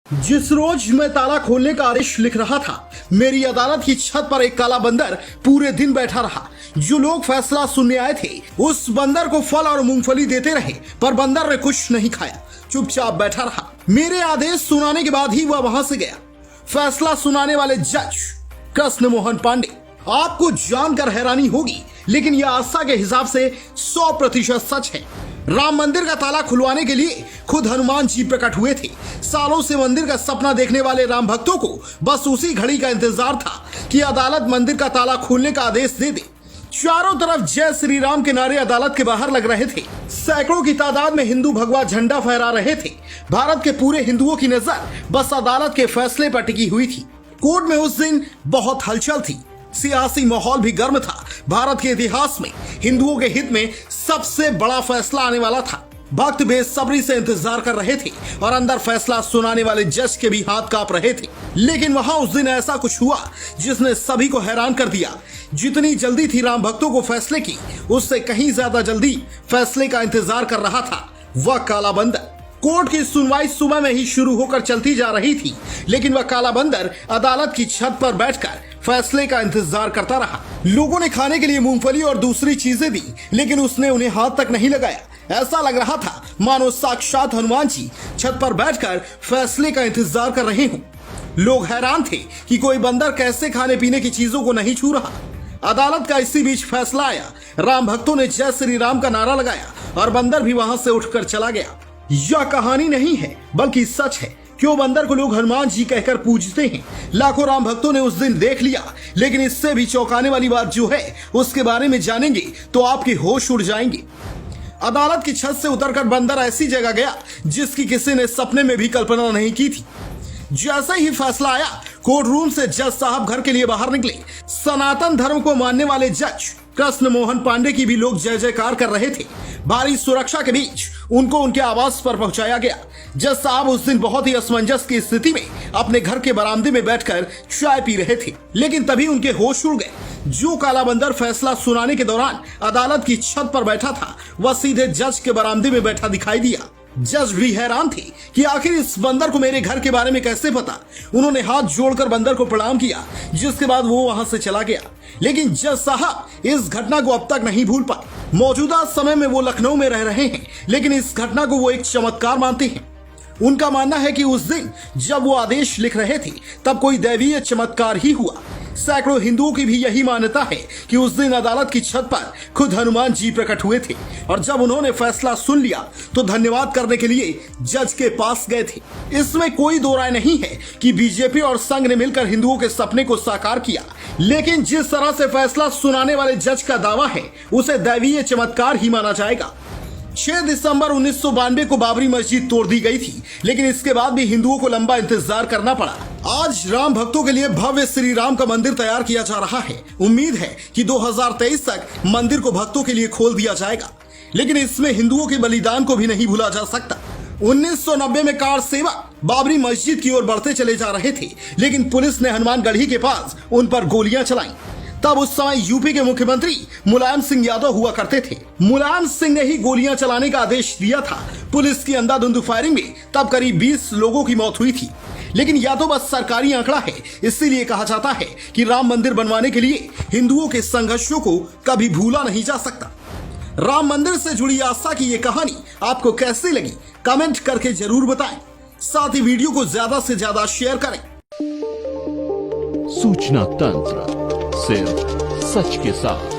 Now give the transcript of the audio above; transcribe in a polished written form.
जिस रोज मैं ताला खोलने का आदेश लिख रहा था, मेरी अदालत की छत पर एक काला बंदर पूरे दिन बैठा रहा। जो लोग फैसला सुनने आए थे उस बंदर को फल और मूंगफली देते रहे, पर बंदर ने कुछ नहीं खाया, चुपचाप बैठा रहा। मेरे आदेश सुनाने के बाद ही वह वहां से गया। फैसला सुनाने वाले जज कृष्ण मोहन पांडे। आपको जानकर हैरानी होगी, लेकिन यह आस्था के हिसाब से 100% सच है। राम मंदिर का ताला खुलवाने के लिए खुद हनुमान जी प्रकट हुए थे। सालों से मंदिर का सपना देखने वाले राम भक्तों को बस उसी घड़ी का इंतजार था कि अदालत मंदिर का ताला खोलने का आदेश दे दे। चारों तरफ जय श्री राम के नारे अदालत के बाहर लग रहे थे। सैकड़ों की तादाद में हिंदू भगवा झंडा फहरा रहे थे। भारत के पूरे हिंदुओं की नजर बस अदालत के फैसले पर टिकी हुई थी। कोर्ट में उस दिन बहुत हलचल थी, सियासी माहौल भी गर्म था। भारत के इतिहास में हिंदुओं के हित में सबसे बड़ा फैसला आने वाला था। भक्त बेसब्री से इंतजार कर रहे थे और अंदर फैसला सुनाने वाले जज के भी हाथ कांप रहे थे। लेकिन वहां उस दिन ऐसा कुछ हुआ जिसने सभी को हैरान कर दिया। जितनी जल्दी थी राम भक्तों को फैसले की, उससे कहीं ज्यादा जल्दी फैसले का इंतजार कर रहा था वह काला बंदर। कोर्ट की सुनवाई सुबह में ही शुरू होकर चलती जा रही थी, लेकिन वह काला बंदर अदालत की छत पर बैठकर फैसले का इंतजार करता रहा। लोगों ने खाने के लिए मूंगफली और दूसरी चीजें दी, लेकिन उसने उन्हें हाथ तक नहीं लगाया। ऐसा लग रहा था मानो साक्षात हनुमान जी छत पर बैठकर फैसले का इंतजार कर रहे हों। लोग हैरान थे कि कोई बंदर कैसे खाने पीने की चीजों को नहीं छू रहा। अदालत का इसी बीच फैसला आया। राम भक्तों ने जय श्री राम का नारा लगाया और बंदर भी वहां से उठकर चला गया। यह कहानी नहीं है, बल्कि सच है। क्यों बंदर को लोग हनुमान जी कहकर पूजते हैं। लाखों राम भक्तों ने उस दिन देख लिया, लेकिन इससे भी चौंकाने वाली बात जो है उसके बारे में जानेंगे तो आपके होश उड़ जाएंगे। अदालत की छत से उतरकर बंदर ऐसी जगह गया जिसकी किसी ने सपने में भी कल्पना नहीं की थी। जैसे ही फैसला आया, कोर्ट रूम से जज साहब घर के लिए बाहर निकले। सनातन धर्म को मानने वाले जज कृष्ण मोहन पांडे की भी लोग जय जयकार कर रहे थे। भारी सुरक्षा के बीच उनको उनके आवास पर पहुंचाया गया। जज साहब उस दिन बहुत ही असमंजस की स्थिति में अपने घर के बरामदे में बैठकर चाय पी रहे थे, लेकिन तभी उनके होश उड़ गए। जो काला बंदर फैसला सुनाने के दौरान अदालत की छत पर बैठा था, वह सीधे जज के बरामदे में बैठा दिखाई दिया। जज भी हैरान थे कि आखिर इस बंदर को मेरे घर के बारे में कैसे पता। उन्होंने हाथ जोड़कर बंदर को प्रणाम किया, जिसके बाद वो वहां से चला गया। लेकिन जज साहब इस घटना को अब तक नहीं भूल पाए। मौजूदा समय में वो लखनऊ में रह रहे हैं, लेकिन इस घटना को वो एक चमत्कार मानते हैं। उनका मानना है कि उस दिन जब वो आदेश लिख रहे थे तब कोई दैवीय चमत्कार ही हुआ। सैकड़ों हिंदुओं की भी यही मान्यता है कि उस दिन अदालत की छत पर खुद हनुमान जी प्रकट हुए थे और जब उन्होंने फैसला सुन लिया तो धन्यवाद करने के लिए जज के पास गए थे। इसमें कोई दो राय नहीं है कि बीजेपी और संघ ने मिलकर हिंदुओं के सपने को साकार किया, लेकिन जिस तरह से फैसला सुनाने वाले जज का दावा है उसे दैवीय चमत्कार ही माना जाएगा। 6 दिसंबर 1992 को बाबरी मस्जिद तोड़ दी गई थी, लेकिन इसके बाद भी हिंदुओं को लंबा इंतजार करना पड़ा। आज राम भक्तों के लिए भव्य श्री राम का मंदिर तैयार किया जा रहा है। उम्मीद है कि 2023 तक मंदिर को भक्तों के लिए खोल दिया जाएगा, लेकिन इसमें हिंदुओं के बलिदान को भी नहीं भूला जा सकता। 1990 में कार सेवक बाबरी मस्जिद की ओर बढ़ते चले जा रहे थे, लेकिन पुलिस ने हनुमानगढ़ी के पास उन पर गोलियां चलाई। तब उस समय यूपी के मुख्यमंत्री मुलायम सिंह यादव हुआ करते थे। मुलायम सिंह ने ही गोलियां चलाने का आदेश दिया था। पुलिस की अंधाधुंध फायरिंग में तब करीब 20 लोगों की मौत हुई थी। लेकिन यह तो बस सरकारी आंकड़ा है। इसीलिए कहा जाता है कि राम मंदिर बनवाने के लिए हिंदुओं के संघर्षों को कभी भूला नहीं जा सकता। राम मंदिर से जुड़ी आस्था की ये कहानी आपको कैसी लगी, कमेंट करके जरूर बताएं। साथ ही वीडियो को ज्यादा से ज्यादा शेयर करें। सूचना तंत्र, सिर्फ सच के साथ।